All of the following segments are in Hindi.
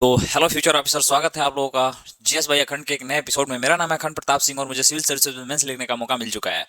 तो हेलो फ्यूचर ऑफिसर, स्वागत है आप लोगों का जीएस भाई अखंड के एक नए एपिसोड में। मेरा नाम है अखंड प्रताप सिंह और मुझे सिविल सर्विसेज में मेंस लिखने का मौका मिल चुका है।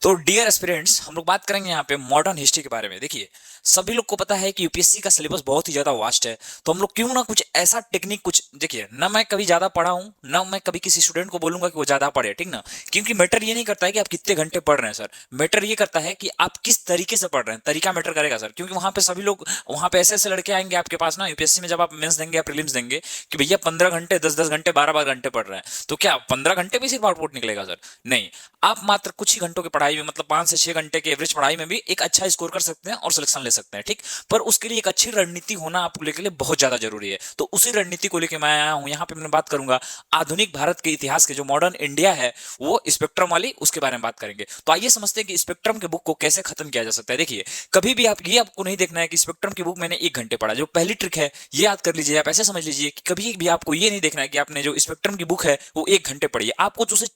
तो डियर एस्पिरेंट्स, हम लोग बात करेंगे यहाँ पे मॉडर्न हिस्ट्री के बारे में। देखिए, सभी लोग को पता है कि यूपीएससी का सिलेबस बहुत ही ज्यादा वास्ट है, तो हम लोग क्यों ना कुछ ऐसा टेक्निक कुछ देखिए ना। मैं कभी ज्यादा पढ़ा हूँ ना मैं कभी किसी स्टूडेंट को बोलूंगा कि वो ज्यादा पढ़े, ठीक ना। क्योंकि मैटर ये नहीं करता है कि आप कितने घंटे पढ़ रहे हैं सर, मैटर ये करता है कि आप किस तरीके से पढ़ रहे हैं, तरीका मैटर करेगा सर। क्योंकि वहां पे सभी लोग, वहां पे ऐसे ऐसे लड़के आएंगे आपके पास ना यूपीएससी में, जब आप मेंस देंगे या प्रीलिम्स देंगे, कि भैया 15 घंटे 10 10 घंटे 12 12 घंटे पढ़ रहे हैं, तो क्या 15 घंटे में सिर्फ आउटपुट निकलेगा सर? नहीं। आप मात्र कुछ ही घंटों की पढ़ाई में, मतलब 5 से 6 घंटे के एवरेज पढ़ाई में भी एक अच्छा स्कोर कर सकते हैं और सिलेक्शन ले सकते हैं, ठीक। पर उसके लिए एक अच्छी रणनीति होना आपको के लिए बहुत ज्यादा जरूरी है। तो उसी रणनीति को लेकर मैं आया हूं यहाँ पे। मैं बात करूंगा आधुनिक भारत के इतिहास के, जो मॉडर्न इंडिया है वो स्पेक्ट्रम वाली, उसके बारे में बात करेंगे। तो आइए समझते हैं कि स्पेक्ट्रम के बुक को कैसे खत्म किया जा सकता है। देखिए, कभी भी आप ये आपको नहीं देखना है कि स्पेक्ट्रम की बुक मैंने 1 घंटे पढ़ा। जो पहली ट्रिक है ये याद कर लीजिए, आप ऐसे समझ लीजिए कि कभी भी आपको ये नहीं देखना है कि आपने जो स्पेक्ट्रम की बुक है वो 1 घंटे पढ़ी है। आपको उसे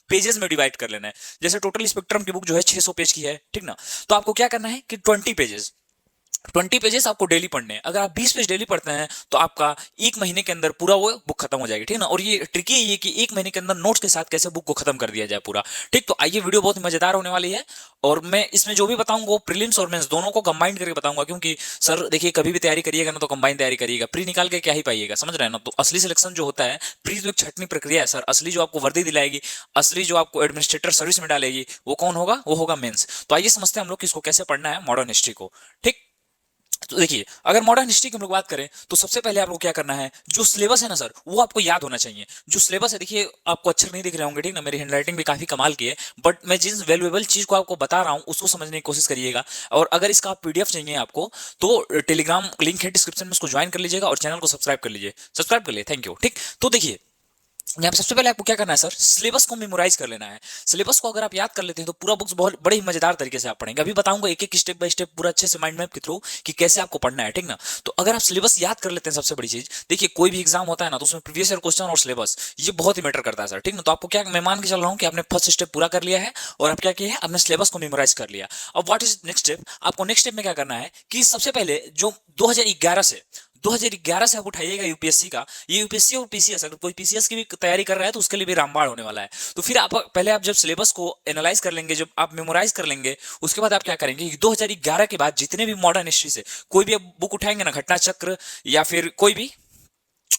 पेजेस में डिवाइड कर लेना है। जैसे टोटल स्पेक्ट्रम की बुक जो है 600 पेज की है, ठीक ना। तो आपको क्या करना है कि 20 पेजेस आपको डेली पढ़ने हैं। अगर आप 20 पेज डेली पढ़ते हैं तो आपका 1 महीने के अंदर पूरा वो बुक खत्म हो जाएगी, ठीक ना। और ये ट्रिकी ये कि 1 महीने के अंदर नोट्स के साथ कैसे बुक को खत्म कर दिया जाए पूरा, ठीक। तो आइए, वीडियो बहुत मजेदार होने वाली है और मैं इसमें जो भी बताऊंगा वो प्रीलिम्स और मेंस दोनों को कंबाइन करके बताऊंगा। क्योंकि सर देखिए, कभी भी तैयारी करिएगा ना तो कंबाइन तैयारी करिएगा, प्री निकाल के क्या ही पाइएगा, समझ रहे हैं ना। तो असली सिलेक्शन जो होता है, प्री तो एक छटनी प्रक्रिया है सर। असली जो आपको वर्दी दिलाएगी, असली जो आपको एडमिनिस्ट्रेटर सर्विस में डालेगी, वो कौन होगा? वो होगा मेंस। तो आइए समझते हैं हम लोग किसको कैसे पढ़ना है मॉडर्न हिस्ट्री को, ठीक। तो देखिए, अगर मॉडर्न हिस्ट्री की हम लोग बात करें तो सबसे पहले आपको क्या करना है, जो सिलेबस है ना सर, वो आपको याद होना चाहिए। जो सिलेबस है, देखिए आपको अक्षर नहीं दिख रहे होंगे, ठीक ना, मेरी हैंडराइटिंग भी काफी कमाल की है, बट मैं जिस वैल्यूएबल चीज को आपको बता रहा हूं उसको समझने की कोशिश करिएगा। और अगर इसका पीडीएफ चाहिए आपको तो टेलीग्राम लिंक है डिस्क्रिप्शन में, उसको ज्वाइन कर लीजिएगा और चैनल को सब्सक्राइब कर लीजिए। सब्सक्राइब कर लिए, थैंक यू, ठीक। तो देखिए, यहाँ पे सबसे पहले आपको क्या करना है सर, सिलेबस को मेमोराइज कर लेना है। सिलेबस को अगर आप याद कर लेते हैं तो पूरा बुक्स बहुत बड़े ही मजेदार तरीके से आप पढ़ेंगे। अभी बताऊंगा एक एक स्टेप बाय स्टेप पूरा अच्छे से माइंड मैप के थ्रू कि कैसे आपको पढ़ना है, ठीक ना। तो अगर आप सिलेबस याद कर लेते हैं, सबसे बड़ी चीज देखिए, कोई भी एग्जाम होता है ना तो उसमें प्रीवियस ईयर क्वेश्चन और सिलेबस ये बहुत ही मैटर करता है सर, ठीक ना। तो आपको क्या, मैं मान के चल रहा हूँ कि आपने फर्स्ट स्टेप पूरा कर लिया है और आप क्या किया है, आपने सिलेबस को मेमोराइज कर लिया। अब व्हाट इज नेक्स्ट स्टेप? आपको नेक्स्ट स्टेप में क्या करना है कि सबसे पहले जो 2011 से आप उठाइएगा यूपीएससी का, ये यूपीएससी और पीसीएस, अगर कोई पीसीएस की भी तैयारी कर रहा है तो उसके लिए भी रामबाण होने वाला है। तो फिर आप पहले, आप जब सिलेबस को एनालाइज कर लेंगे, जब आप मेमोराइज कर लेंगे, उसके बाद आप क्या करेंगे कि 2011 के बाद जितने भी मॉडर्न हिस्ट्री से कोई भी आप बुक उठाएंगे ना, घटना चक्र या फिर कोई भी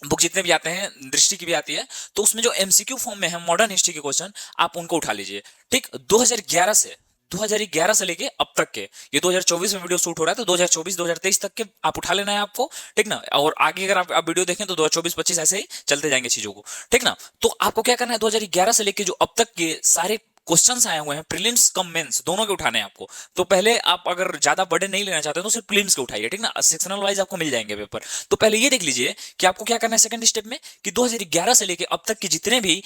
बुक जितने भी आते हैं, दृष्टि की भी आती है, तो उसमें जो एमसीक्यू फॉर्म में है मॉडर्न हिस्ट्री के क्वेश्चन, आप उनको उठा लीजिए, ठीक। 2011 से लेके अब तक के, ये 2024 में वीडियो शूट हो रहा है तो 2024 2023 तक के आप उठा लेना है आपको, ठीक ना। और आगे अगर आप वीडियो देखें तो 2024 25 ऐसे ही चलते जाएंगे चीजों को, ठीक ना। तो आपको क्या करना है, 2011 से लेके जो अब तक के सारे क्वेश्चंस आए हुए हैं, प्रीलिम्स कम मेंस दोनों के उठाने हैं आपको। तो पहले आप अगर ज्यादा बर्डन नहीं लेना चाहते तो सिर्फ प्रीलिम्स के उठाइए, ठीक ना। सेक्शनल वाइज आपको मिल जाएंगे पेपर। तो पहले ये देख लीजिए कि आपको क्या करना है सेकंड स्टेप में, कि 2011 से लेके अब तक के जितने भी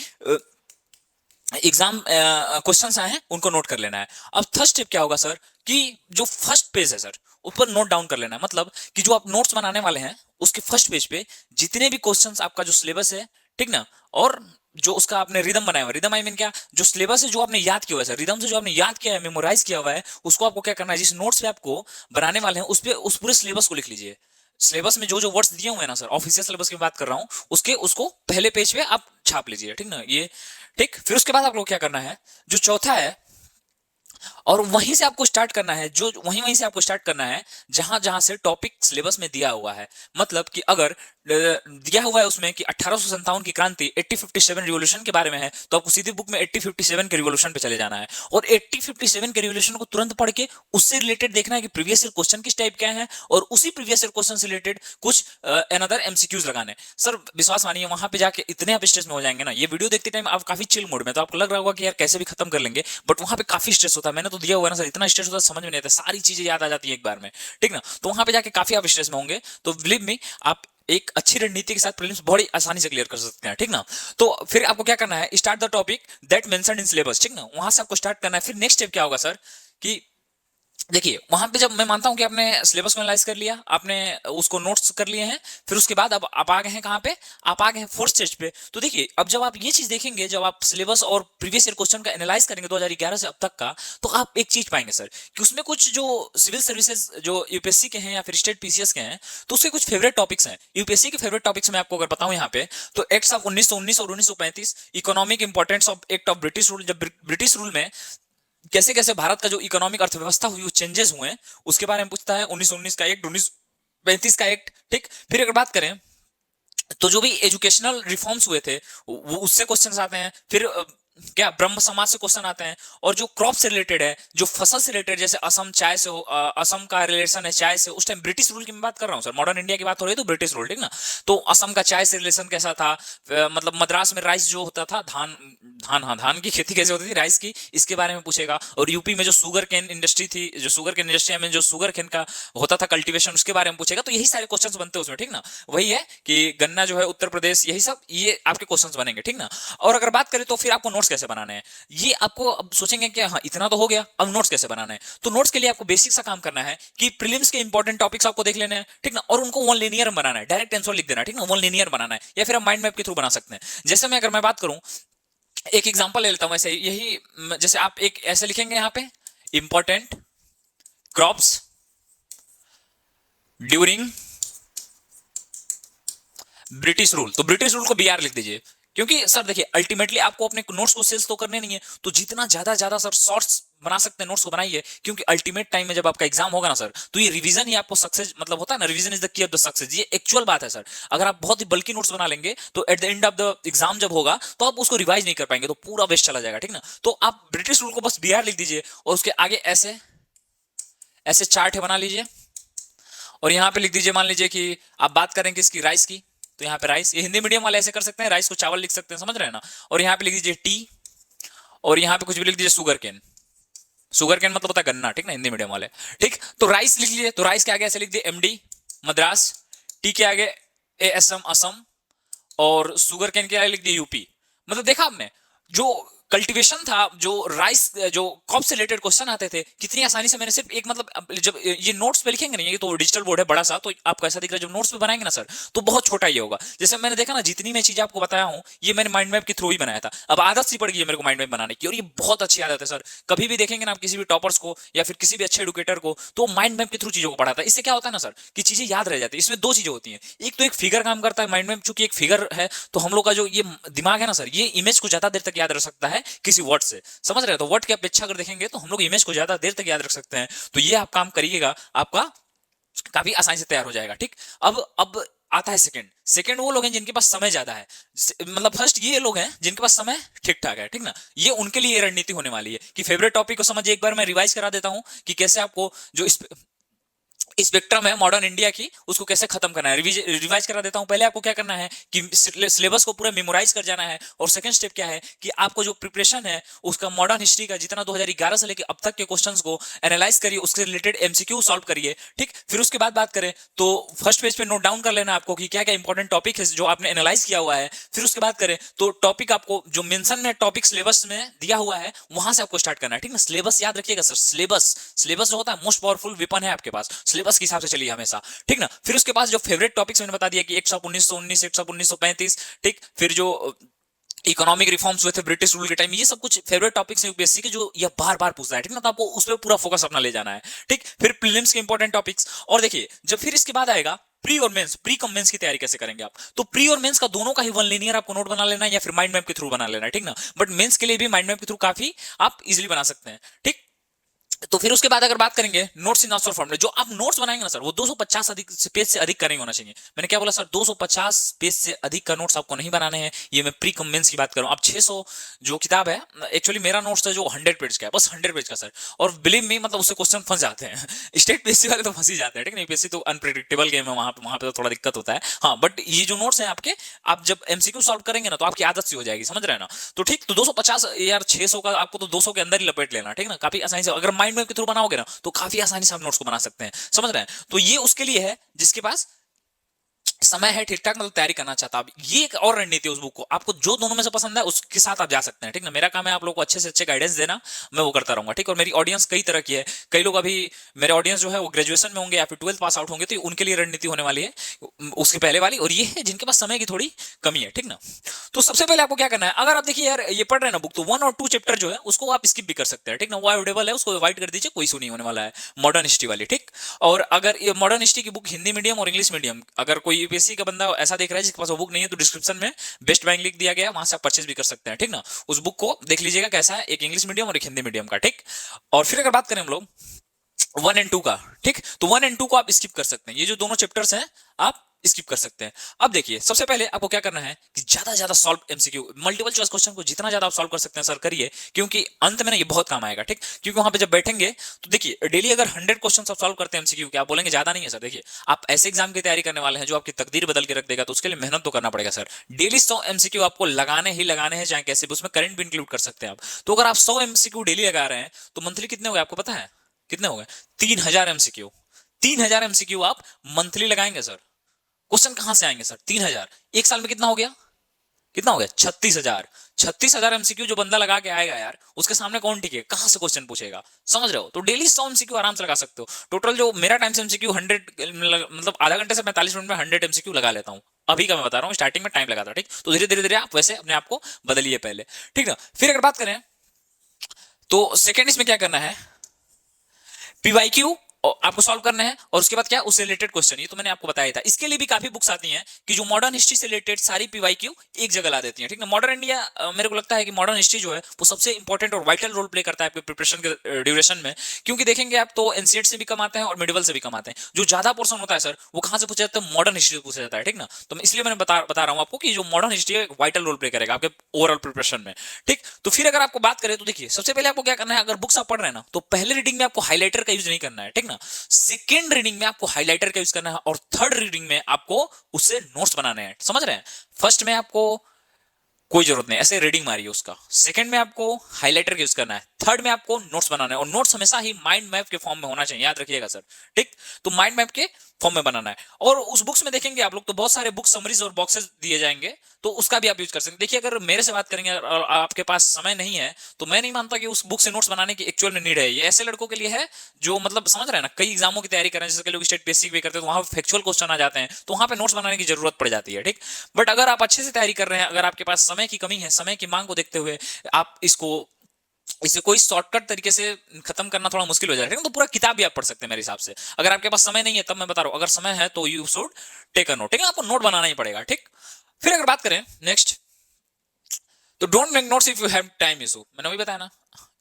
एग्जाम क्वेश्चंस आए हैं उनको नोट कर लेना है। अब थर्ड स्टेप क्या होगा सर, कि जो फर्स्ट पेज है सर, ऊपर नोट डाउन कर लेना है। मतलब कि जो आप नोट्स बनाने वाले हैं उसके फर्स्ट पेज पे जितने भी क्वेश्चंस, आपका जो सिलेबस है, ठीक ना, और जो उसका आपने रिदम बनाया हुआ, रिदम आई मीन क्या, जो सिलेबस है जो आपने याद किया हुआ है सर, रिदम से जो आपने याद किया है, मेमोराइज किया हुआ है, उसको आपको क्या करना है, जिस नोट्स पे आपको बनाने वाले हैं उस पे उस पूरे सिलेबस को लिख लीजिए। सिलेबस में जो जो वर्ड्स दिए हुए हैं ना सर, ऑफिशियल सिलेबस की बात कर रहा हूं, उसके उसको पहले पेज पे आप छाप लीजिए, ठीक ना, ये, ठीक। फिर उसके बाद आप लोग क्या करना है, जो चौथा है, और वहीं से आपको स्टार्ट करना है, जो वहीं वहीं से आपको स्टार्ट करना है जहां जहां से टॉपिक सिलेबस में दिया हुआ है। मतलब कि अगर दिया हुआ है उसमें कि 1857 की क्रांति 1857 रिवॉल्यूशन के बारे में है, तो आपको सीधी बुक में 1857 के रिवॉल्यूशन पे चले जाना है और 1857 के रिवॉल्यूशन को तुरंत पढ़ के उससे रिलेटेड देखना है कि प्रीवियस ईयर क्वेश्चन किस टाइप के हैं, और उसी प्रीवियस ईयर क्वेश्चन से रिलेटेड कुछ अनदर एमसीक्यूज लगाने। सर विश्वास मानिए, वहां पे जाके इतने आप स्ट्रेस में हो जाएंगे ना, ये वीडियो देखते टाइम आप काफी चिल मोड में, तो आपको लग रहा होगा कि यार कैसे भी खत्म कर लेंगे, बट वहां पे काफी स्ट्रेस होता है। मैंने तो दिया हुआ है ना सर, इतना स्ट्रेस होता है समझ में नहीं आता, सारी चीजें याद आ जाती है एक बार में, ठीक ना। तो वहां पे जाके काफी आप स्ट्रेस में होंगे, तो बिलीव मी, आप एक अच्छी रणनीति के साथ प्रीलिम्स बड़ी आसानी से क्लियर कर सकते हैं, ठीक ना। तो फिर आपको क्या करना है, start the topic that mentioned in syllabus, ठीक ना, वहां से आपको स्टार्ट करना है। फिर नेक्स्ट स्टेप क्या होगा सर, कि देखिए वहां पे जब मैं मानता हूं कि आपने सिलेबस को एनालाइज कर लिया, आपने उसको नोट्स कर लिए हैं, फिर उसके बाद अब आप आ गए हैं कहां पे, आप आ गए हैं फोर्थ स्टेज पे। तो देखिए अब जब आप ये चीज देखेंगे, जब आप सिलेबस और प्रीवियस ईयर क्वेश्चन का एनालाइज करेंगे 2011 से अब तक का, तो आप एक चीज पाएंगे सर कि उसमें कुछ जो सिविल सर्विसेज जो यूपीएससी के हैं या फिर स्टेट पीसीएस के हैं, तो उसके कुछ फेवरेट टॉपिक्स हैं। यूपीएससी के फेवरेट टॉपिक्स मैं आपको अगर बताऊं यहाँ पे, तो एक्ट्स ऑफ 1919 और 1935, economic importance of act of British rule, जब ब्रिटिश रूल में कैसे कैसे भारत का जो इकोनॉमिक अर्थव्यवस्था हुई, वो चेंजेस हुए हैं, उसके बारे में पूछता है। 1919 का एक्ट, 1935 का एक्ट, ठीक। फिर अगर बात करें तो जो भी एजुकेशनल रिफॉर्म्स हुए थे वो उससे क्वेश्चंस आते हैं। फिर क्या ब्रह्म समाज से क्वेश्चन आते हैं। और जो क्रॉप से रिलेटेड है, जो फसल से रिलेटेड, जैसे असम चाय से हो, असम का रिलेशन है चाय से, उस टाइम ब्रिटिश रूल की मैं बात कर रहा हूँ सर, मॉडर्न इंडिया की बात हो रही है तो ब्रिटिश रूल, ठीक ना। तो असम का चाय से रिलेशन कैसा था, मतलब मद्रास में राइस जो होता था, धान धान हाँ धान की खेती कैसे होती थी, राइस की, इसके बारे में पूछेगा। और यूपी में जो शुगर केन इंडस्ट्री थी, जो शुगर केन इंडस्ट्री में जो शुगर केन का होता था कल्टीवेशन, उसके बारे में पूछेगा। तो यही सारे क्वेश्चंस बनते हैं उसमें, ठीक ना। वही है कि गन्ना जो है उत्तर प्रदेश, यही सब ये आपके क्वेश्चंस बनेंगे, ठीक ना। और अगर बात करें तो फिर आपको नोट्स कैसे बनाने हैं, ये आपको अब सोचेंगे कि हाँ इतना तो हो गया, अब नोट्स कैसे बनाना है। तो नोट्स के लिए आपको बेसिक सा काम करना है कि प्रीलिम्स के इंपॉर्टेंट टॉपिक्स आपको देख लेने हैं, ठीक ना, और उनको वन लिनियर बनाना है, डायरेक्ट आंसर लिख देना, ठीक ना, वन लिनियर बनाना है, या फिर आप माइंड मैप के थ्रू बना सकते हैं। जैसे मैं अगर मैं बात करूं, एक एग्जांपल ले लेता हूं ऐसे, यही जैसे आप एक ऐसे लिखेंगे यहाँ पे, important crops during British rule, तो ब्रिटिश रूल को बीआर लिख दीजिए। क्योंकि सर देखिए अल्टीमेटली आपको अपने नोट्स को सेल्स तो करने नहीं है, तो जितना ज्यादा सर शॉर्ट्स बना सकते हैं नोट्स को बनाइए। क्योंकि अल्टीमेट टाइम में जब आपका एग्जाम होगा ना सर, तो ये रिवीजन ही आपको सक्सेस, मतलब होता है ना, revision is the key of the success, ये एक्चुअल बात है सर। अगर आप बहुत ही बल्कि नोट्स बना लेंगे तो at the end of the exam जब होगा तो आप उसको रिवाइज नहीं कर पाएंगे, तो पूरा वेस्ट चला जाएगा, ठीक ना। तो आप ब्रिटिश रूल को बस बीआर लिख दीजिए और उसके आगे ऐसे ऐसे चार्ट बना लीजिए। और यहां पे लिख दीजिए, मान लीजिए कि आप बात करेंगे इसकी राइस की, तो यहाँ पे राइस, ये हिंदी मीडियम वाले ऐसे कर सकते हैं, राइस को चावल लिख सकते हैं, समझ रहे हैं ना। और यहाँ पे लिख दीजिए टी, और यहाँ पे कुछ भी लिख दीजिए शुगर केन। शुगर केन मतलब होता है गन्ना, ठीक ना, हिंदी मीडियम वाले, ठीक। तो राइस लिख लीजिए, तो राइस के आगे ऐसे लिख दिए एमडी मद्रास, टी के आगे एएसएम असम, और शुगर केन के आगे लिख दिए यूपी। मतलब देखा आपने, जो कल्टीवेशन था, जो राइस, जो क्रॉप से रिलेटेड क्वेश्चन आते थे, कितनी आसानी से मैंने सिर्फ एक, मतलब जब ये नोट्स पे लिखेंगे नहीं, ये तो डिजिटल बोर्ड है बड़ा सा, तो आपको ऐसा दिख रहा है, जब नोट्स पे बनाएंगे ना सर, तो बहुत छोटा ये होगा। जैसे मैंने देखा ना, जितनी मैं चीजें आपको बताया हूं, ये मैंने माइंड मैप के थ्रू ही बनाया था। अब आदत सी पड़ गई है मेरे को माइंड मैप बनाने की, और ये बहुत अच्छी आदत है सर। कभी भी देखेंगे ना आप किसी भी टॉपर्स को या फिर किसी भी अच्छे एडुकेटर को, तो माइंड मैप के थ्रू चीजों को पढ़ाता है। इससे क्या होता है ना सर, कि चीजें याद रह जाती है। इसमें दो चीजें होती हैं, एक तो एक फिगर काम करता है, माइंड मैप चूंकि एक फिगर है, तो हम लोग का जो ये दिमाग है ना सर, ये इमेज को ज्यादा देर तक याद रख सकता है किसी वर्ड से, समझ रहे हो। तो वर्ड की अपेक्षा अगर देखेंगे तो हम लोग इमेज को ज्यादा देर तक याद रख सकते हैं। तो ये आप काम करिएगा, आपका काफी आसानी से तैयार हो जाएगा, ठीक। अब आता है सेकंड। सेकंड वो लोग हैं जिनके पास समय ज्यादा है, मतलब फर्स्ट ये लोग हैं जिनके पास समय ठीक ठाक है, ठीक ना। ये उनके लिए रणनीति होने वाली है कि फेवरेट टॉपिक को समझिए। एक बार मैं रिवाइज करा देता हूं कि कैसे आपको जो स्पेक्ट्रम है मॉडर्न इंडिया की, उसको कैसे खत्म करना है, रिवाइज करा देता हूं। पहले आपको क्या करना है कि सिलेबस को पूरा मेमोराइज कर जाना है। और सेकंड स्टेप क्या है कि आपको जो प्रिपरेशन है उसका मॉडर्न हिस्ट्री का जितना 2011 से लेकर अब तक के क्वेश्चंस को एनालाइज करिए, उसके रिलेटेड एमसीक्यू सॉल्व करिए, ठीक। फिर उसके बाद बात करें तो फर्स्ट पेज पे नोट डाउन कर लेना आपको कि क्या क्या इंपॉर्टेंट टॉपिक है जो आपने एनालाइज किया हुआ है। फिर उसके बाद करें तो टॉपिक आपको जो मेंशन है, टॉपिक सिलेबस में दिया हुआ है, वहां से आपको स्टार्ट करना है, ठीक ना। सिलेबस याद रखिएगा सर, सिलेबस जो होता है मोस्ट पावरफुल वेपन है आपके पास, सिलेबस के हिसाब से चलिए हमेशा, ठीक ना। फिर उसके पास जो फेवरेट टॉपिक्स मैंने बता दिया कि एक्ट ऑफ 1919, एक्ट ऑफ 1935, ठीक। फिर जो इकोनॉमिक रिफॉर्म्स हुए थे ब्रिटिश रूल के टाइम, ये सब कुछ फेवरेट टॉपिक्स हैं यूपीएससी के, जो ये बार बार पूछता है, ठीक ना। तो आपको उस पर पूरा फोकस अपना ले जाना है, ठीक। फिर प्रीलिम्स के इंपॉर्टेंट टॉपिक्स। और देखिए जब फिर इसके बाद आएगा प्री और मेंस, प्री कम मेंस की तैयारी कैसे करेंगे आप, तो प्री और मेंस का दोनों का ही वन लिनियर आपको नोट बना लेना है या फिर माइंड मैप के थ्रू बना लेना है, ठीक ना। बट मेंस के लिए भी माइंड मैप के थ्रू काफी आप इजिली बना सकते हैं, ठीक। तो फिर उसके बाद अगर बात करेंगे नोट्स इन आंसर फॉर्म में, जो आप नोट्स बनाएंगे ना सर, वो 250 अधिक पेज से अधिक का नहीं होना चाहिए। मैंने क्या बोला सर, 250 पेज से अधिक का नोट्स आपको नहीं बनाने हैं। ये मैं प्री कमेंस की बात कर रहा हूं। अब 600 जो किताब है, एक्चुअली मेरा नोट्स है जो 100 पेज का है, बस 100 पेज का सर। और बिलीव मी, मतलब उससे क्वेश्चन फंस जाते हैं स्टेट पीएससी वाले तो फंस ही जाते हैं, ठीक है। पीएससी तो अनप्रेडिक्टेबल गेम है, वहां पे तो थोड़ा दिक्कत होता है। हाँ बट ये जो नोट्स है आपके, आप जब एमसीक्यू सॉल्व करेंगे ना तो आपकी आदत सी हो जाएगी, समझ रहे हैं ना। तो ठीक, तो 250 यार 600 का आपको तो 200 के अंदर ही लपेट लेना, ठीक ना। काफी आसानी से अगर माइंड मैप के थ्रू बनाओगे ना तो काफी आसानी से आप नोट्स को बना सकते हैं, समझ रहे हैं। तो ये उसके लिए है जिसके पास समय है ठीक ठाक, मतलब तैयारी करना चाहता, आप ये एक और रणनीति है उस बुक को, आपको जो दोनों में से पसंद है उसके साथ आप जा सकते हैं, ठीक ना। मेरा काम है आप लोगों को अच्छे से अच्छे गाइडेंस देना, मैं वो करता रहूंगा, ठीक। और मेरी ऑडियंस कई तरह की है, कई लोग अभी मेरे ऑडियंस जो है वो ग्रेजुएशन में होंगे या फिर 12th पास आउट होंगे, तो उनके लिए रणनीति होने वाली है उसके पहले वाली, और ये है जिनके पास समय की थोड़ी कमी है, ठीक ना। तो सबसे पहले आपको क्या करना है, अगर आप देखिए यार ये पढ़ रहे हैं ना बुक, तो 1 और 2 चैप्टर जो है उसको आप स्किप भी कर सकते हैं, ठीक ना, वो अवेलेबल है, उसको अवॉइड कर दीजिए, कोई इशू नहीं होने वाला है, मॉडर्न हिस्ट्री वाली, ठीक। और अगर ये मॉडर्न हिस्ट्री की बुक हिंदी मीडियम और इंग्लिश मीडियम, अगर कोई यूपीएससी का बंदा ऐसा देख रहा है जिसके पास वो बुक नहीं है, तो डिस्क्रिप्शन में बेस्ट बाइंग लिंक दिया गया है, वहां से आप परचेज भी कर सकते हैं, ठीक ना। उस बुक को देख लीजिएगा कैसा है, एक इंग्लिश मीडियम और एक हिंदी मीडियम का, ठीक। और फिर अगर बात करें हम लोग 1 और 2 का, ठीक, तो 1 और 2 को आप स्किप कर सकते हैं, ये जो दोनों चैप्टर्स हैं आप स्किप कर सकते हैं। अब देखिए सबसे पहले आपको क्या करना है कि ज्यादा ज्यादा solve MCQ multiple choice question को जितना ज्यादा आप सॉल्व कर सकते हैं सर करिए, क्योंकि अंत में ना ये बहुत काम आएगा, ठीक। क्योंकि वहां पे जब बैठेंगे तो देखिए डेली अगर 100 क्वेश्चन आप सॉल्व करते हैं एमसीक्यू के, आप बोलेंगे ज्यादा नहीं है सर, देखिए आप ऐसे एग्जाम की तैयारी करने वाले हैं जो आपकी तकदीर बदल के रख देगा, तो उसके लिए मेहनत तो करना पड़ेगा सर। डेली 100 एमसीक्यू आपको लगाने ही लगाने हैं, चाहे कैसे भी, उसमें करंट भी इंक्लूड कर सकते हैं आप। तो अगर आप 100 एमसीक्यू डेली लगा रहे हैं तो मंथली कितने हो गए आपको पता है, कितने हो गए, 3000 एमसीक्यू। 3000 एमसीक्यू आप मंथली लगाएंगे सर, क्वेश्चन कहां से आएंगे सर, 3000, एक साल में कितना हो गया, कितना हो गया, 36,000। 36,000 एमसीक्यू जो बंदा लगा के आएगा यार, उसके सामने कौन टिके, कहां से क्वेश्चन पूछेगा, समझ रहे हो। तो डेली 100 एमसीक्यू आराम से लगा सकते हो। टोटल जो मेरा टाइम से एमसीक्यू 100, मतलब आधा घंटे से 45 मिनट में 100 एमसीक्यू लगा लेता हूं। अभी का मैं बता रहा हूं, स्टार्टिंग में टाइम लगा था, ठीक। तो धीरे धीरे धीरे आप वैसे अपने आप को बदलिए पहले, ठीक ना। फिर अगर बात करें तो सेकेंड इसमें क्या करना है, पीवाईक्यू आपको सॉल्व करना है, और उसके बाद क्या, उससे रिलेटेड क्वेश्चन, ये तो मैंने आपको बताया था। इसके लिए भी काफी बुक्स आती हैं कि जो मॉडर्न हिस्ट्री से रिलेटेड सारी पीवाईक्यू एक जगह ला देती हैं, ठीक ना। मॉडर्न इंडिया, मेरे को लगता है कि मॉडर्न हिस्ट्री जो है वो सबसे इंपॉर्टेंट और वाइटल रोल प्ले करता है आपके प्रिपरेशन के ड्यूरेशन में, क्योंकि देखेंगे आप तो एनसीईआरटी से भी कम आते हैं और मिडिवल से भी कम आते हैं। जो ज्यादा पोर्सन होता है सर वो कहां से पूछा जाता है, मॉडर्न हिस्ट्री से पूछा जाता है, ठीक ना। तो इसलिए मैंने बता रहा हूं आपको कि जो मॉडर्न हिस्ट्री है वाइटल रोल प्ले करेगा आपके ओवरऑल प्रिपरेशन में, ठीक। तो फिर अगर आपको बात करें तो देखिए सबसे पहले आपको क्या करना है, अगर बुक्स आप पढ़ रहे हैं ना, तो पहले रीडिंग में आपको हाईलाइटर का यूज नहीं करना है, ठीक ना। सेकेंड रीडिंग में आपको हाइलाइटर का यूज करना है, और थर्ड रीडिंग में आपको उससे नोट्स बनाने हैं, समझ रहे हैं। फर्स्ट में आपको कोई जरूरत नहीं, ऐसे रीडिंग मारिए उसका। सेकंड में आपको हाइलाइटर का यूज करना है, थर्ड में आपको नोट्स बनाना है, और नोट्स हमेशा ही माइंड मैप के फॉर्म में होना चाहिए, याद रखिएगा सर, ठीक। तो माइंड मैप के फॉर्म में बनाना है, और उस बुक्स में देखेंगे आप लोग तो बहुत सारे बुक समरीज और बॉक्सेस दिए जाएंगे, तो उसका भी आप यूज कर सकते हैं। देखिए अगर मेरे से बात करेंगे और आपके पास समय नहीं है, तो मैं नहीं मानता कि उस बुक से नोट्स बनाने की एक्चुअल में नीड है। ये ऐसे लड़कों के लिए है जो मतलब समझ रहे हैं ना, कई एग्जामों की तैयारी कर रहे हैं, जैसे लोग स्टेट बेसिक भी करते हैं, तो वहां फैक्चुअल क्वेश्चन आ जाते हैं, तो वहां पे नोट्स बनाने की जरूरत पड़ जाती है, ठीक। बट अगर आप अच्छे से तैयारी कर रहे हैं, अगर आपके पास समय की कमी है, समय की मांग को देखते हुए आप इसे कोई शॉर्टकट तरीके से खत्म करना थोड़ा मुश्किल हो जाएगा, तो पूरा किताब भी आप पढ़ सकते हैं मेरे हिसाब से। अगर आपके पास समय नहीं है, तब मैं बता रहा हूं, अगर समय है तो you should take a note, ठीक है, आपको नोट बनाना ही पड़ेगा, ठीक। फिर अगर बात करें नेक्स्ट, तो don't make notes if you have time issue, मैंने अभी बताया ना,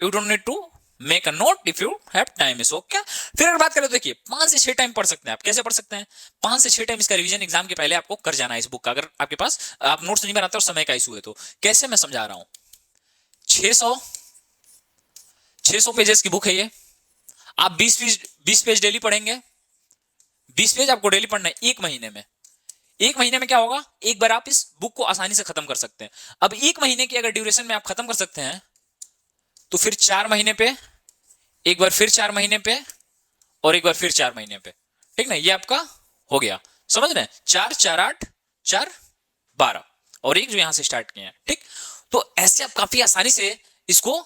you don't need to make a note if you have time issue, क्या। फिर अगर बात करें तो देखिए 5 से 6 टाइम पढ़ सकते हैं आप, कैसे पढ़ सकते हैं, 5 से 6 टाइम इसका रिवीजन एग्जाम के पहले आपको कर जाना है इस बुक का, अगर आपके पास आप नोट्स नहीं बनाते और समय का इशू है तो। कैसे, मैं समझा रहा हूं, 600 पेजेस की बुक है ये, आप 20 पेज डेली पढ़ेंगे, 20 पेज आपको डेली पढ़ना है एक महीने में। एक महीने में क्या होगा, एक बार आप इस बुक को आसानी से खत्म कर सकते हैं। अब एक महीने की अगर ड्यूरेशन में आप खत्म कर सकते हैं, तो फिर 4 महीने पे, एक बार फिर 4 महीने पे, और एक बार फिर 4 महीने पे, ठीक ना, ये आपका हो गया, समझ रहे हैं, 4 4 8 4 12, और एक जो यहां से स्टार्ट किए हैं, ठीक। तो ऐसे आप काफी आसानी से इसको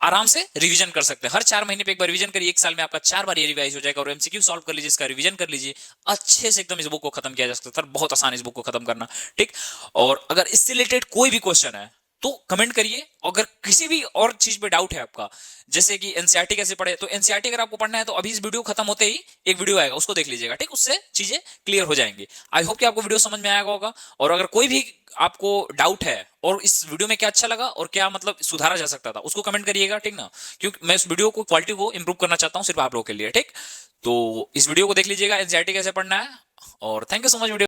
आराम से रिवीजन कर सकते हैं। हर 4 महीने पे एक बार रिवीजन करिए, एक साल में आपका 4 बार ये रिवाइज हो जाएगा, और एमसीक्यू सॉल्व कर लीजिए, इसका रिवीजन कर लीजिए, अच्छे से एकदम इस बुक को खत्म किया जा सकता है, बहुत आसान इस बुक को खत्म करना, ठीक। और अगर इससे रिलेटेड कोई भी क्वेश्चन है तो कमेंट करिए। अगर किसी भी और चीज पे डाउट है आपका, जैसे कि एनसीईआरटी कैसे पढ़े, तो एनसीईआरटी अगर आपको पढ़ना है तो अभी इस वीडियो खत्म होते ही एक वीडियो आएगा, उसको देख लीजिएगा, ठीक, उससे चीजें क्लियर हो जाएंगी। आई होप कि आपको वीडियो समझ में आया होगा, और अगर कोई भी आपको डाउट है और इस वीडियो में क्या अच्छा लगा और क्या मतलब सुधारा जा सकता था, उसको कमेंट करिएगा, ठीक ना, क्योंकि मैं इस वीडियो को क्वालिटी को इंप्रूव करना चाहता हूं सिर्फ आप लोगों के लिए, ठीक। तो इस वीडियो को देख लीजिएगा, एनसीईआरटी कैसे पढ़ना है, और thank you so much video